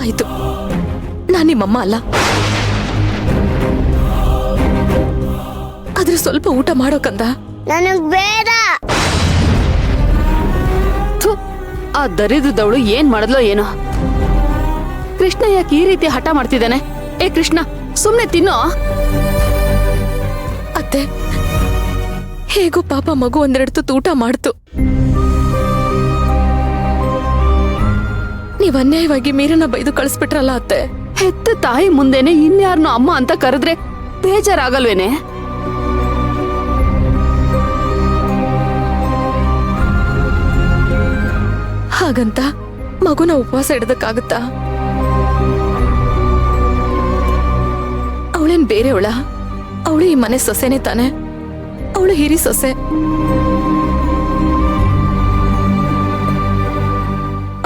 ಆಯ್ತು, ನಾನ್ ನಿಮ್ಮಮ್ಮ ಅಲ್ಲ. ಆದ್ರೆ ಸ್ವಲ್ಪ ಊಟ ಮಾಡೋಕಂದ. ನನಗ್ ಬೇಡ. ಆ ದರಿದ್ರದವಳು ಏನ್ ಮಾಡಿದ್ಲೋ ಏನೋ. ಕೃಷ್ಣ ಯಾಕೆ ಈ ರೀತಿ ಹಠ ಮಾಡ್ತಿದ್ದಾನೆ? ಏ ಕೃಷ್ಣ, ಸುಮ್ನೆ ತಿನ್ನೋ. ಅತ್ತೆ, ಹೇಗೋ ಪಾಪ ಮಗು ಒಂದೆರಡು ತುತ್ತು ಊಟ ಮಾಡ್ತು. ನೀವ್ ಅನ್ಯಾಯವಾಗಿ ಮೀರನ್ನ ಬೈದು ಕಳಿಸ್ಬಿಟ್ರಲ್ಲ ಅತ್ತೆ. ಹೆತ್ತ ತಾಯಿ ಮುಂದೆನೆ ಇನ್ಯಾರನ್ನೋ ಅಮ್ಮ ಅಂತ ಕರೆದ್ರೆ ಬೇಜಾರಾಗಲ್ವೇನೆ? ಹಾಗಂತ ಮಗುನ ಉಪವಾಸ ಇಡದಕ್ಕಾಗತ್ತಾ? ಅವಳೇನ್ ಬೇರೆಯವಳ? ಅವಳು ಈ ಮನೆ ಸೊಸೆನೆ ತಾನೆ. ಅವಳು ಹಿರಿ ಸೊಸೆ.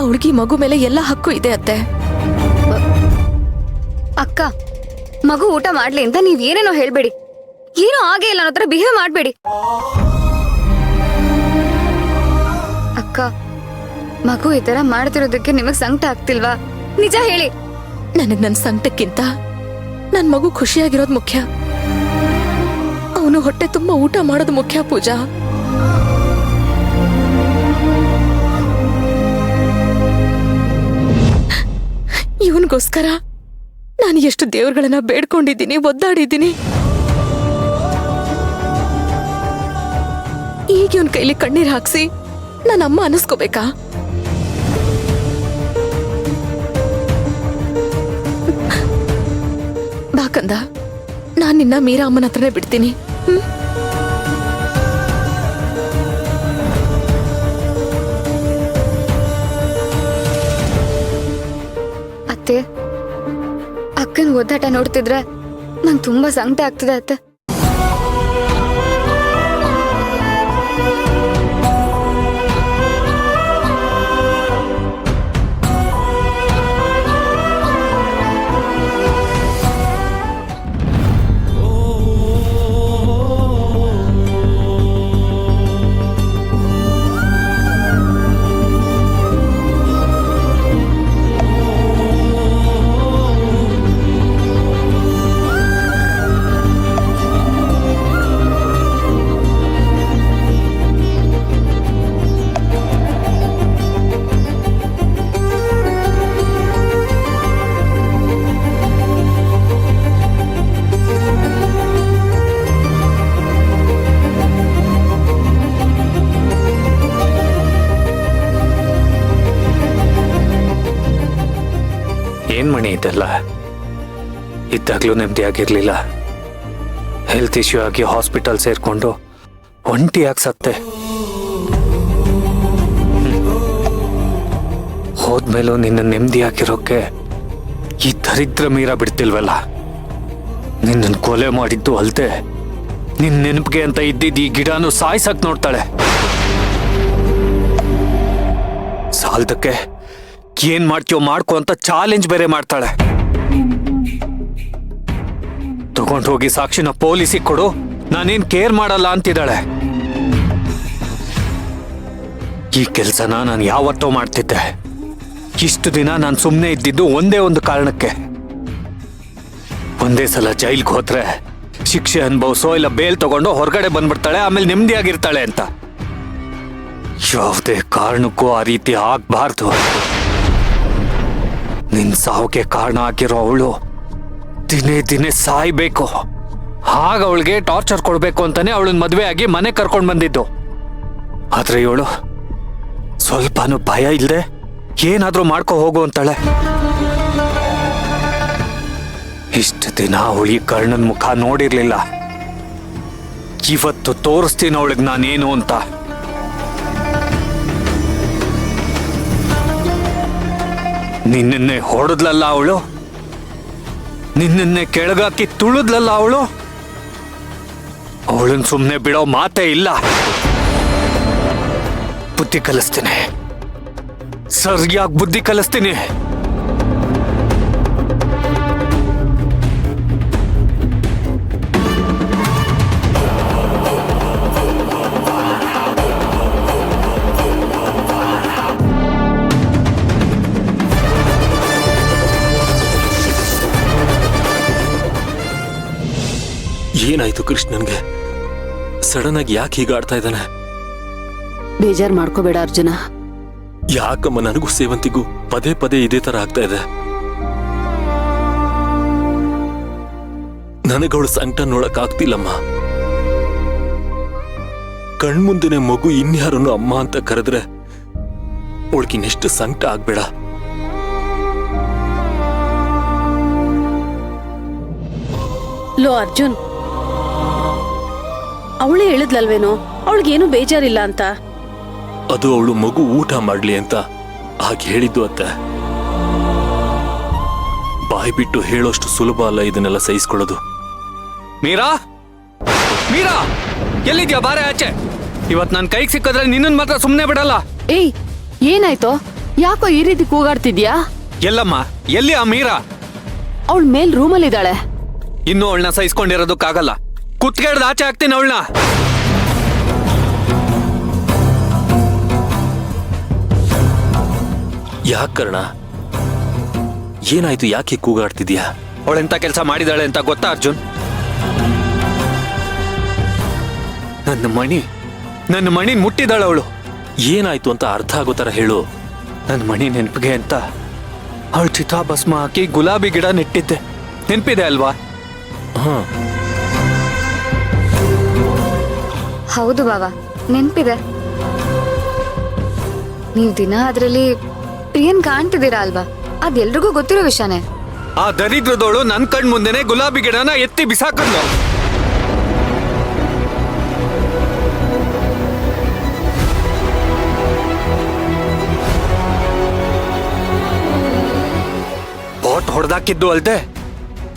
ಅವಳಿಗೆ ಮಗು ಮೇಲೆ ಎಲ್ಲ ಹಕ್ಕು ಇದೆ ಅತ್ತೆ. ಅಕ್ಕ, ಮಗು ಊಟ ಮಾಡ್ಲಿ ಅಂತ ನೀವ್ ಏನೇನೋ ಹೇಳ್ಬೇಡಿ. ಏನೋ ಆಗೇ ಇಲ್ಲ ಅನ್ನೋ ತರ ಬಿಹೇವ್ ಮಾಡ್ಬೇಡಿ. ಅಕ್ಕ, ಮಗು ಈ ತರ ಮಾಡ್ತಿರೋದಕ್ಕೆ ನಿಮಗ್ ಸಂಕಟ ಆಗ್ತಿಲ್ವಾ? ನಿಜ ಹೇಳಿ. ನನಗ್ ನನ್ ಸಂಕಟಕ್ಕಿಂತ ನನ್ ಮಗು ಖುಷಿಯಾಗಿರೋದು ಮುಖ್ಯ. ಅವನು ಹೊಟ್ಟೆ ತುಂಬಾ ಊಟ ಮಾಡೋದು ಮುಖ್ಯ ಪೂಜಾ. ಇವನ್ಗೋಸ್ಕರ ನಾನು ಎಷ್ಟು ದೇವ್ರಗಳನ್ನ ಬೇಡ್ಕೊಂಡಿದ್ದೀನಿ, ಒದ್ದಾಡಿದ್ದೀನಿ. ಈಗ ಇವನ್ ಕೈಲಿ ಕಣ್ಣೀರ್ ಹಾಕ್ಸಿ ನನ್ನ ಅಮ್ಮ ಅನಿಸ್ಕೋಬೇಕಾ? ಬಾಕಂದ, ನಾನ್ ನಿನ್ನ ಮೀರಾ ಅಮ್ಮನ ಹತ್ರನೇ ಬಿಡ್ತೀನಿ. ಅತ್ತೆ, ಅಕ್ಕನ ಒದ್ದಾಟ ನೋಡ್ತಿದ್ರೆ ನಂಗೆ ತುಂಬಾ ಸಂಕಟ ಆಗ್ತಿದೆ ಅತ್ತೆ. ಏನ್ ಮಣಿ ಇದೆಲ್ಲ? ಇದ್ದಾಗ್ಲೂ ನೆಮ್ಮದಿಯಾಗಿರ್ಲಿಲ್ಲ. ಹೆಲ್ತ್ ಇಶ್ಯೂ ಆಗಿ ಹಾಸ್ಪಿಟಲ್ ಸೇರ್ಕೊಂಡು ಒಂಟಿಯಾಗಿ ಸತ್ತೆ. ಹೋದ್ಮೇಲೂ ನಿನ್ನ ನೆಮ್ಮದಿಯಾಗಿರೋಕೆ ಈ ದರಿದ್ರ ಮೀರಾ ಬಿಡ್ತಿಲ್ವಲ್ಲ. ನಿನ್ನನ್ನು ಕೊಲೆ ಮಾಡಿದ್ದು ಅಲ್ದೆ ನಿನ್ನ ನೆನಪಿಗೆ ಅಂತ ಇದ್ದಿದ್ದು ಈ ಗಿಡನೂ ಸಾಯ್ಸಕ್ ನೋಡ್ತಾಳೆ. ಸಾಲದಕ್ಕೆ ಏನ್ ಮಾಡ್ತೀಯೋ ಮಾಡ್ಕೊ ಅಂತ ಚಾಲೆಂಜ್ ಬೇರೆ ಮಾಡ್ತಾಳೆ. ತಗೊಂಡು ಹೋಗಿ ಸಾಕ್ಷಿನ ಪೊಲೀಸಿಗೆ ಕೊಡು, ನಾನೇನ್ ಕೇರ್ ಮಾಡಲ್ಲ ಅಂತಿದ್ದಾಳೆ. ಈ ಕೆಲ್ಸನ ನಾನು ಯಾವತ್ತೋ ಮಾಡ್ತಿದ್ದೆ. ಇಷ್ಟು ದಿನ ನಾನು ಸುಮ್ಮನೆ ಇದ್ದಿದ್ದು ಒಂದೇ ಒಂದು ಕಾರಣಕ್ಕೆ. ಒಂದೇ ಸಲ ಜೈಲ್ಗೆ ಹೋದ್ರೆ ಶಿಕ್ಷೆ ಅನುಭವಿಸೋ ಇಲ್ಲ ಬೇಲ್ ತಗೊಂಡು ಹೊರಗಡೆ ಬಂದ್ಬಿಡ್ತಾಳೆ, ಆಮೇಲೆ ನೆಮ್ಮದಿಯಾಗಿರ್ತಾಳೆ ಅಂತ. ಯಾವುದೇ ಕಾರಣಕ್ಕೂ ಆ ರೀತಿ ಆಗ್ಬಾರ್ದು. ನಿನ್ ಸಾವುಗೆ ಕಾರಣ ಆಗಿರೋ ಅವಳು ದಿನೇ ದಿನೇ ಸಾಯ್ಬೇಕು. ಆಗ ಅವಳಿಗೆ ಟಾರ್ಚರ್ ಕೊಡ್ಬೇಕು ಅಂತಾನೆ ಅವಳನ್ನ ಮದುವೆ ಆಗಿ ಮನೆ ಕರ್ಕೊಂಡು ಬಂದಿದ್ದು. ಆದ್ರೆ ಇವಳು ಸ್ವಲ್ಪನೂ ಭಯ ಇಲ್ಲದೆ ಏನಾದ್ರೂ ಮಾಡ್ಕೊ ಹೋಗು ಅಂತಾಳೆ. ಇಷ್ಟು ದಿನ ಅವಳು ಈ ಕರ್ಣನ್ ಮುಖ ನೋಡಿರ್ಲಿಲ್ಲ. ಇವತ್ತು ತೋರಿಸ್ತೀನಿ ಅವಳಿಗೆ ನಾನೇನು ಅಂತ. ನಿನ್ನೆ ಹೊಡೆದ್ಲಲ್ಲ ಅವಳು, ನಿನ್ನೆ ಕೆಳಗಾಕಿ ತುಳಿದ್ಲಲ್ಲ ಅವಳು. ಅವಳನ್ನ ಸುಮ್ಮನೆ ಬಿಡೋ ಮಾತೇ ಇಲ್ಲ. ಬುದ್ಧಿ ಕಲಿಸ್ತೀನಿ, ಸರಿಯಾಗಿ ಬುದ್ಧಿ ಕಲಿಸ್ತೀನಿ. ಏನಾಯ್ತು ಕೃಷ್ಣನ್ಗೆ? ಸಡನ್ ಆಗಿ ಯಾಕೆ ಹೀಗಾಡ್ತಾ ಇದ್ದಾನೆ? ಬೇಜಾರ್ ಮಾಡ್ಕೋಬೇಡ ಅರ್ಜುನ. ಯಾಕಮ್ಮ ನನಗೂ ಸೇವಂತಿಗೂ ಪದೇ ಪದೇ ಇದೇ ತರ ಆಗ್ತಾ ಇದೆ. ನನಗವಳು ಸಂಕಟ ನೋಡಕ್ ಆಗ್ತಿಲ್ಲಮ್ಮ. ಕಣ್ಮುಂದೆನೆ ಮಗು ಇನ್ಯಾರನ್ನು ಅಮ್ಮ ಅಂತ ಕರೆದ್ರೆ ಅವಳಿಗಿನ್ನೆಷ್ಟು ಸಂಕಟ ಆಗ್ಬೇಡ. ಲೋ ಅರ್ಜುನ್, ಅವಳೇ ಹೇಳಿದ್ಲಲ್ವೇನೋ ಅವಳಿಗೇನು ಬೇಜಾರಿಲ್ಲ ಅಂತ. ಅದು ಅವಳು ಮಗು ಊಟ ಮಾಡ್ಲಿ ಅಂತ ಹಾಗೆ ಹೇಳಿದ್ದು ಅತ್ತೆ. ಬಾಯಿ ಬಿಟ್ಟು ಹೇಳೋಷ್ಟು ಸುಲಭ ಅಲ್ಲ ಇದನ್ನೆಲ್ಲ ಸಹಿಸ್ಕೊಳ್ಳೋದು. ಮೀರಾ, ಮೀರಾ, ಎಲ್ಲಿದ್ಯಾ? ಬಾರೆ ಆಚೆ. ಇವತ್ ನನ್ ಕೈಗೆ ಸಿಕ್ಕಿದ್ರೆ ನಿನ್ನನ್ ಮಾತ್ರ ಸುಮ್ನೆ ಬಿಡಲ್ಲ. ಏಯ್, ಏನಾಯ್ತೋ? ಯಾಕೋ ಈ ರೀತಿ ಕೂಗಾಡ್ತಿದ್ಯಾ? ಎಲ್ಲಮ್ಮ, ಎಲ್ಲಿ ಆ ಮೀರಾ? ಅವಳ ಮೇಲ್ ರೂಮಲ್ಲಿದ್ದಾಳೆ. ಇನ್ನು ಅವಳನ್ನ ಸಹಿಸ್ಕೊಂಡಿರೋದಕ್ಕಾಗಲ್ಲ. ಕುತ್ಗೆಡ್ದು ಆಚೆ ಹಾಕ್ತೀನಿ ಅವಳನ್ನ. ಯಾಕೆ ಕರ್ಣ, ಏನಾಯ್ತು? ಯಾಕೆ ಕೂಗಾಡ್ತಿದ್ಯಾ? ಅವಳೆಂತ ಕೆಲಸ ಮಾಡಿದಾಳೆ ಅಂತ ಗೊತ್ತಾ ಅರ್ಜುನ್? ನನ್ನ ಮಣಿ ಮುಟ್ಟಿದಾಳ ಅವಳು. ಏನಾಯ್ತು ಅಂತ ಅರ್ಥ ಆಗೋ ತರ ಹೇಳು. ನನ್ನ ಮಣಿ ನೆನಪಿಗೆ ಅಂತ ಅವಳು ಚಿತಾಭಸ್ಮ ಹಾಕಿ ಗುಲಾಬಿ ಗಿಡ ನೆಟ್ಟಿದ್ದೆ. ನೆನಪಿದೆ ಅಲ್ವಾ? ಹಾ, ಹೌದು ಬಾವಾ, ನೆನ್ಪಿದೆ. ನೀವ್ ದಿನ ಅದ್ರಲ್ಲಿ ಪ್ರಿಯನ್ ಕಾಣ್ತಿದ್ದೀರಾ ಅಲ್ವಾ? ಅದೆಲ್ರಿಗೂ ಗೊತ್ತಿರೋ ವಿಷಯನೇ. ಆ ದರಿದ್ರದವಳು ನನ್ ಕಣ್ ಮುಂದೆನೆ ಗುಲಾಬಿ ಗಿಡನ ಎತ್ತಿ ಬಿಸಾಕಂದ್ಲು. ಬಾಟ್ ಹೊಡೆದಾಕಿದ್ದು ಅಲ್ದೆ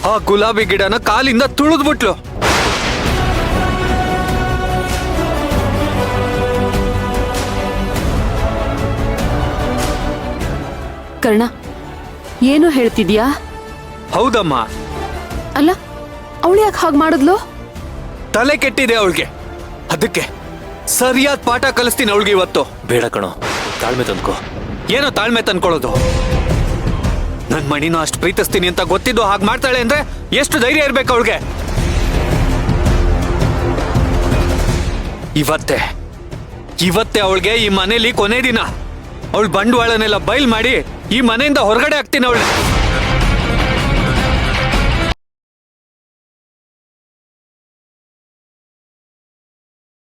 ಆ ಗುಲಾಬಿ ಗಿಡನ ಕಾಲಿಂದ ತುಳಿದ್ಬಿಟ್ಲು. ಕರ್ಣ, ಏನು ಹೇಳ್ತಿದ್ಯಾ? ಹೌದಮ್ಮ. ಅಲ್ಲ, ಅವಳು ಯಾಕೆ ಹಾಗೆ ಮಾಡಿದ್ಲು? ತಲೆ ಕೆಟ್ಟಿದೆ ಅವಳಿಗೆ. ಅದಕ್ಕೆ ಸರಿಯಾದ ಪಾಠ ಕಲಿಸ್ತೀನಿ ಅವಳಿಗೆ ಇವತ್ತು. ಬೇಡ ಕಣೋ, ತಾಳ್ಮೆ ತಂದ್ಕೋ. ಏನೋ ತಾಳ್ಮೆ ತಂದ್ಕೊಳ್ಳೋದು? ನನ್ ಮಣಿನೂ ಅಷ್ಟು ಪ್ರೀತಿಸ್ತೀನಿ ಅಂತ ಗೊತ್ತಿದ್ದು ಹಾಗೆ ಮಾಡ್ತಾಳೆ ಅಂದ್ರೆ ಎಷ್ಟು ಧೈರ್ಯ ಇರ್ಬೇಕು ಅವಳಿಗೆ? ಇವತ್ತೇ ಅವಳಿಗೆ ಈ ಮನೇಲಿ ಕೊನೆ ದಿನ. ಅವಳು ಬಂಡವಾಳನೆಲ್ಲ ಬಯಲ್ ಮಾಡಿ ಈ ಮನೆಯಿಂದ ಹೊರಗಡೆ ಹಾಕ್ತೀನಿ ಅವಳು.